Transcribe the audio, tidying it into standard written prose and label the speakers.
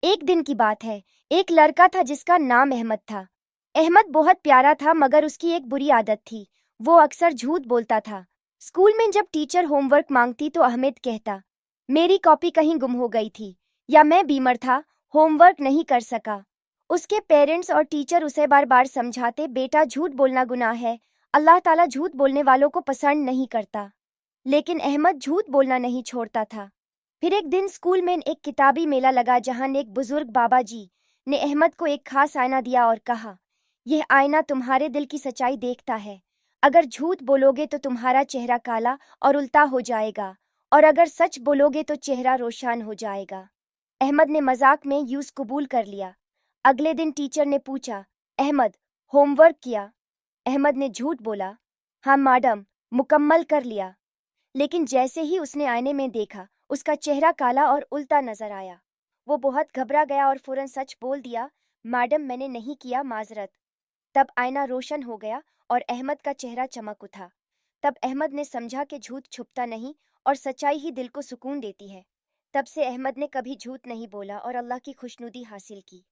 Speaker 1: ایک दिन की बात है। एक लड़का था जिसका नाम अहमद था। अहमद बहुत प्यारा था मगर उसकी एक बुरी आदत थी। वो अक्सर झूठ बोलता था। स्कूल में जब टीचर होमवर्क मांगती तो अहमद कहता, मेरी कॉपी कहीं गुम हो गई थी, या मैं बीमार था, होमवर्क नहीं कर सका। उसके पेरेंट्स और टीचर उसे बार बार समझाते, बेटा झूठ बोलना गुनाह है, अल्लाह ताला झूठ बोलने वालों को पसंद नहीं करता। लेकिन अहमद झूठ बोलना नहीं छोड़ता था। फिर एक दिन स्कूल में एक किताबी मेला लगा जहां एक बुजुर्ग बाबा जी ने अहमद को एक खास आईना दिया और कहा, यह आईना तुम्हारे दिल की सच्चाई देखता है। अगर झूठ बोलोगे तो तुम्हारा चेहरा काला और उल्टा हो जाएगा, और अगर सच बोलोगे तो चेहरा रोशन हो जाएगा। अहमद ने मजाक में यूं कबूल कर लिया। अगले दिन टीचर ने पूछा, अहमद होमवर्क किया? अहमद ने झूठ बोला, हाँ मैडम, मुकम्मल कर लिया। लेकिन जैसे ही उसने आईने में देखा, उसका चेहरा काला और उल्टा नजर आया। वो बहुत घबरा गया और फौरन सच बोल दिया, मैडम मैंने नहीं किया, माजरत। तब आईना रोशन हो गया और अहमद का चेहरा चमक उठा। तब अहमद ने समझा कि झूठ छुपता नहीं और सच्चाई ही दिल को सुकून देती है। तब से अहमद ने कभी झूठ नहीं बोला और अल्लाह की खुशनुदी हासिल की।